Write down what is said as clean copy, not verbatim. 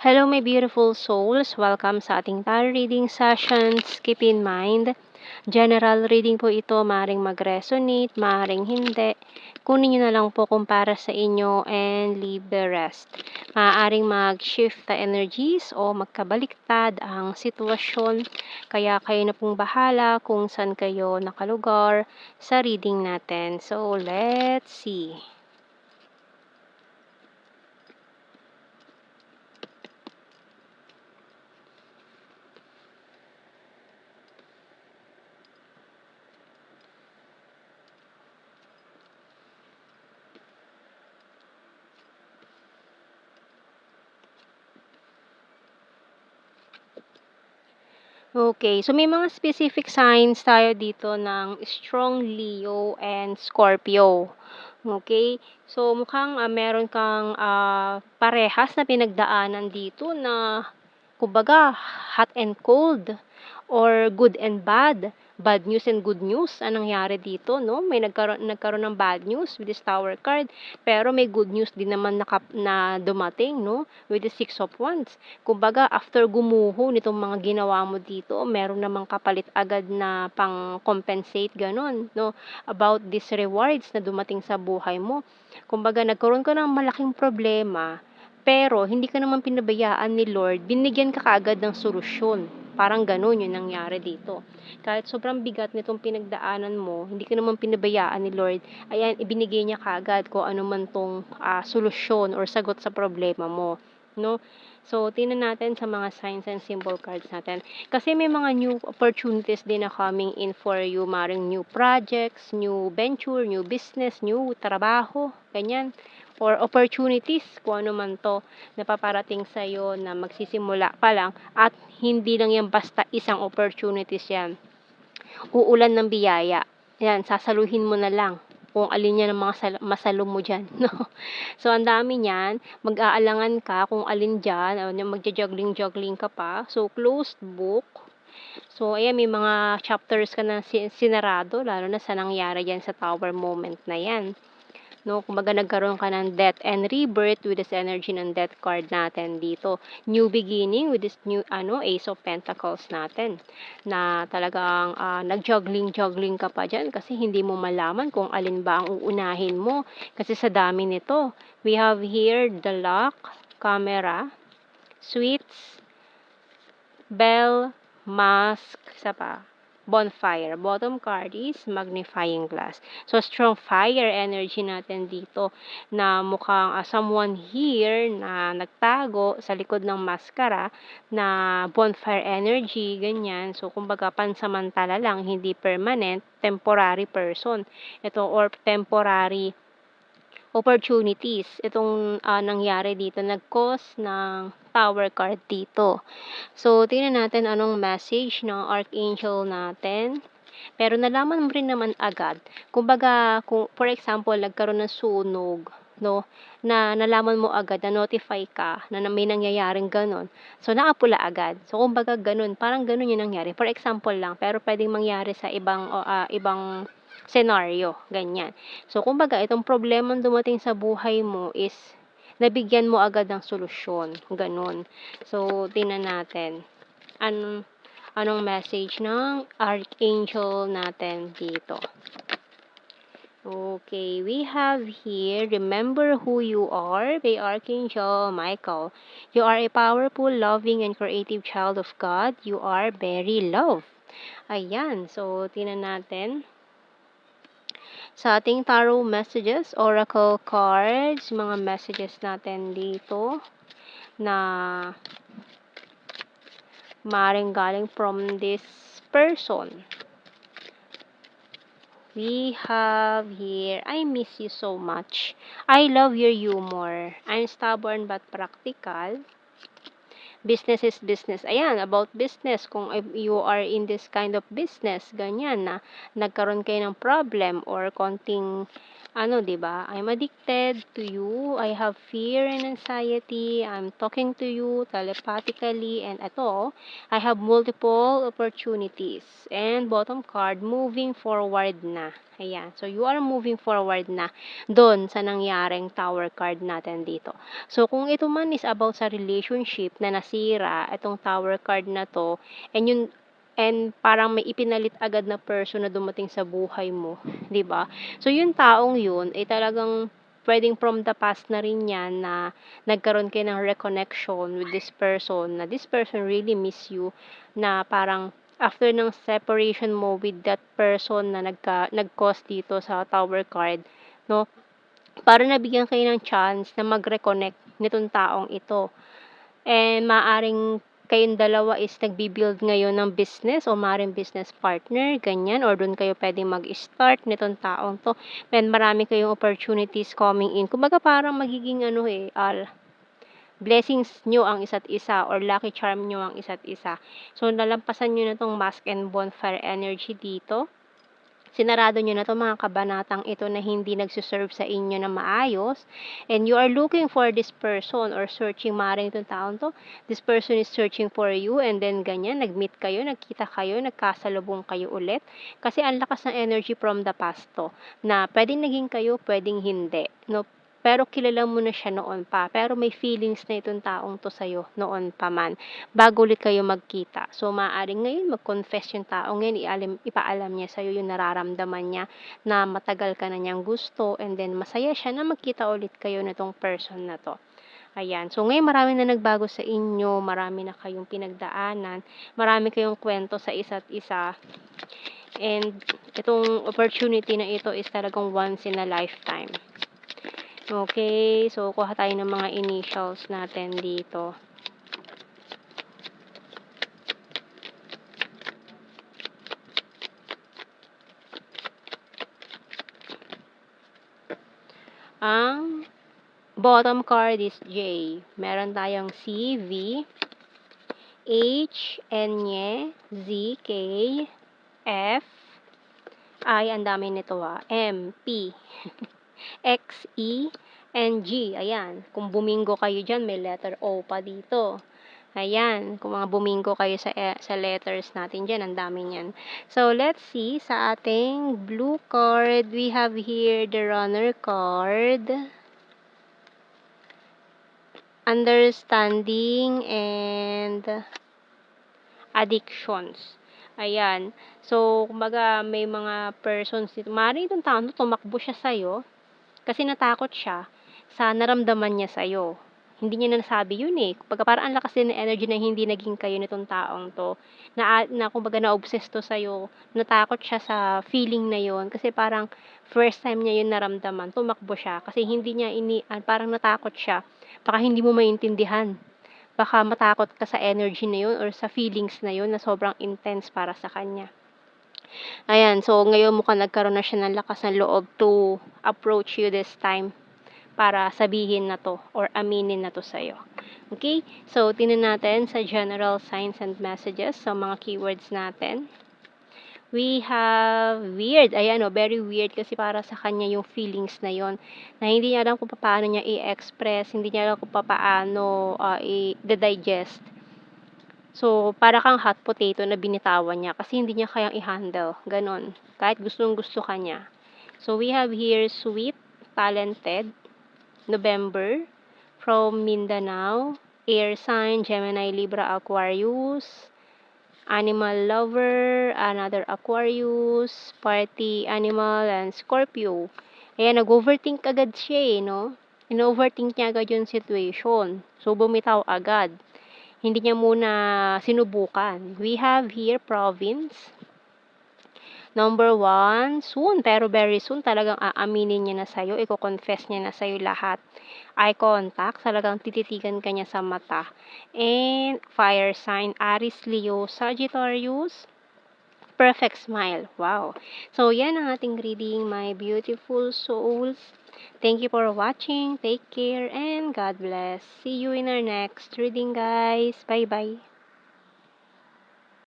Hello, my beautiful souls. Welcome sa ating tarot reading sessions. Keep in mind, general reading po ito. Maaaring mag-resonate, maaaring hindi. Kunin nyo na lang po kung para sa inyo and leave the rest. Maaaring mag-shift the energies o magkabaliktad ang sitwasyon. Kaya kayo na pong bahala kung saan kayo nakalugar sa reading natin. So, let's see. Okay, so may mga specific signs tayo dito ng strong Leo and Scorpio. Okay, so mukhang meron kang parehas na pinagdaanan dito na kumbaga hot and cold or good and bad news and good news ang nangyari dito, no? May nagkaroon ng bad news with this Tower card, pero may good news din naman na dumating, no? With the Six of Wands. Kumbaga, after gumuho nitong mga ginawa mo dito, meron namang kapalit agad na pang-compensate, ganon, no? About these rewards na dumating sa buhay mo. Kumbaga, nagkaroon ka ng malaking problema, pero hindi ka naman pinabayaan ni Lord, binigyan ka kaagad ng solusyon. Parang ganun yung nangyari dito. Kahit sobrang bigat nitong pinagdaanan mo, hindi ka naman pinabayaan ni Lord, ayan, ibinigay niya kaagad kung ano man tong solusyon or sagot sa problema mo. No? So, tingnan natin sa mga signs and symbol cards natin. Kasi may mga new opportunities din na coming in for you. Maring new projects, new venture, new business, new trabaho, ganyan. Or opportunities, kung ano man to, na paparating sa'yo na magsisimula pa lang at hindi lang yan basta isang opportunities yan. Uulan ng biyaya. Yan, sasaluhin mo na lang kung alin yan ang mga masalo mo dyan. No? So, ang dami niyan. Mag-aalangan ka kung alin dyan. Magja-juggling ka pa. So, closed book. So, ayan, may mga chapters ka na sinarado, lalo na sa nangyari yan sa tower moment na yan. No, kumbaga nagkaroon ka ng death and rebirth with this energy ng death card natin dito. New beginning with this new Ace of Pentacles natin. Na talagang nag-juggling ka pa dyan kasi hindi mo malaman kung alin ba ang uunahin mo. Kasi sa dami nito. We have here the lock, camera, sweets, bell, mask, sa pa. Bonfire. Bottom card is magnifying glass. So, strong fire energy natin dito na mukhang someone here na nagtago sa likod ng maskara na bonfire energy, ganyan. So, kumbaga pansamantala lang, hindi permanent, temporary person. Ito or temporary opportunities. Itong nangyari dito, nag-cause ng Tower card dito. So, tingnan natin anong message ng Archangel natin. Pero nalaman mo rin naman agad. Kumbaga, kung for example, nagkaroon ng sunog, no, na nalaman mo agad, na notify ka na may nangyayaring ganon. So, naapula agad. So, kumbaga ganon, parang ganon yung nangyari. For example lang, pero pwedeng mangyari sa ibang senaryo, ganyan. So, kumbaga, itong problemang dumating sa buhay mo is nabigyan mo agad ng solusyon. Ganon. So, tingnan natin. Anong message ng Archangel natin dito? Okay, we have here, remember who you are by Archangel Michael. You are a powerful, loving, and creative child of God. You are very loved. Ayan, so tingnan natin. Sa ating tarot messages, oracle cards, mga messages natin dito na maaaring galing from this person. We have here, I miss you so much. I love your humor. I'm stubborn but practical. Business is business. Ayan, about business. Kung you are in this kind of business, ganyan na nagkaroon kayo ng problem or konting diba? I'm addicted to you. I have fear and anxiety. I'm talking to you telepathically. And I have multiple opportunities. And bottom card, moving forward na. Ayan. So, you are moving forward na doon sa nangyaring Tower card natin dito. So, kung ito man is about sa relationship na nasira, itong Tower card na 'to, and parang may ipinalit agad na person na dumating sa buhay mo, 'di ba? So, yung taong yun ay talagang puwedeng from the past na rin 'yan na nagkaroon kayo ng reconnection with this person, na this person really miss you, na parang after ng separation mo with that person na nag-cause dito sa Tower card 'no, parang nabigyan kayo ng chance na mag-reconnect nitong taong ito. And maaaring kayong dalawa is nagbi-build ngayon ng business o maaaring business partner, ganyan, or dun kayo puwedeng mag-start nitong taong 'to. And marami kayong opportunities coming in. Kumbaga parang magiging ano, blessings nyo ang isa't isa or lucky charm nyo ang isa't isa. So, nalampasan nyo na 'tong mask and bonfire energy dito. Sinarado nyo na 'tong mga kabanatang ito na hindi nagse-serve sa inyo na maayos, and you are looking for this person or searching, maaaring itong taong 'to, this person is searching for you, and then ganyan, nag-meet kayo, nagkita kayo, nagkasalubong kayo ulit. Kasi ang lakas ng energy from the past 'to, na puwedeng naging kayo, puwedeng hindi, 'no. Pero kilala mo na siya noon pa, pero may feelings na itong taong 'to sa'yo noon pa man, bago ulit kayo magkita. So, maaaring ngayon mag-confess yung taong yan, ipaalam niya sa'yo yung nararamdaman niya, na matagal ka na niyang gusto, and then masaya siya na magkita ulit kayo nitong person na 'to. Ayan. So, ngayon marami na nagbago sa inyo, marami na kayong pinagdaanan, marami kayong kwento sa isa't isa, and itong opportunity na ito is talagang once in a lifetime. Okay, so kuha tayo ng mga initials natin dito. Ang bottom card is J. Meron tayong C, V, H, N, Z, K, F, I, ang dami nito M, P, X, E, and G. Ayan, kung bumingo kayo dyan, may letter O pa dito. Ayan, kung mga bumingo kayo sa letters natin dyan, ang dami niyan. So, let's see, sa ating blue card, we have here the runner card, understanding, and addictions. Ayan. So, kumbaga may mga persons dito, maaaring itong taon tumakbo siya sa'yo kasi natakot siya sa naramdaman niya sa'yo. Hindi niya nasabi yun, Kumbaga parang ang lakas din ng energy na hindi naging kayo nitong taong 'to, na kumbaga na-obsess 'to sa'yo, natakot siya sa feeling na yun kasi parang first time niya yun naramdaman, tumakbo siya kasi hindi niya parang natakot siya. Baka hindi mo maintindihan. Baka matakot ka sa energy na yun or sa feelings na yun na sobrang intense para sa kanya. Ayan, so ngayon mukhang nagkaroon na siya ng lakas ng loob to approach you this time para sabihin na 'to or aminin na 'to sa'yo. Okay? So, tingnan natin sa general signs and messages sa mga keywords natin. We have weird. Ayan, very weird kasi para sa kanya yung feelings na yon, na hindi niya alam kung paano niya i-express, hindi niya alam kung paano i-digest. So, para kang hot potato na binitawan niya kasi hindi niya kayang i-handle, gano'n. Kahit gustong-gusto ka niya. So, we have here sweet, talented, November, from Mindanao, air sign, Gemini, Libra, Aquarius, animal lover, another Aquarius, party animal, and Scorpio. Ayan, nag-overthink agad siya, no? In-overthink niya agad yung situation. So, bumitaw agad. Hindi niya muna sinubukan. We have here province. Number 1, soon, pero very soon, talagang aaminin niya na sa'yo, i-confess niya na sa'yo lahat. Eye contact, talagang tititigan ka niya sa mata. And fire sign, Aries, Leo, Sagittarius, perfect smile. Wow. So, yan ang ating reading, my beautiful souls. Thank you for watching. Take care and God bless. See you in our next reading, guys. Bye-bye.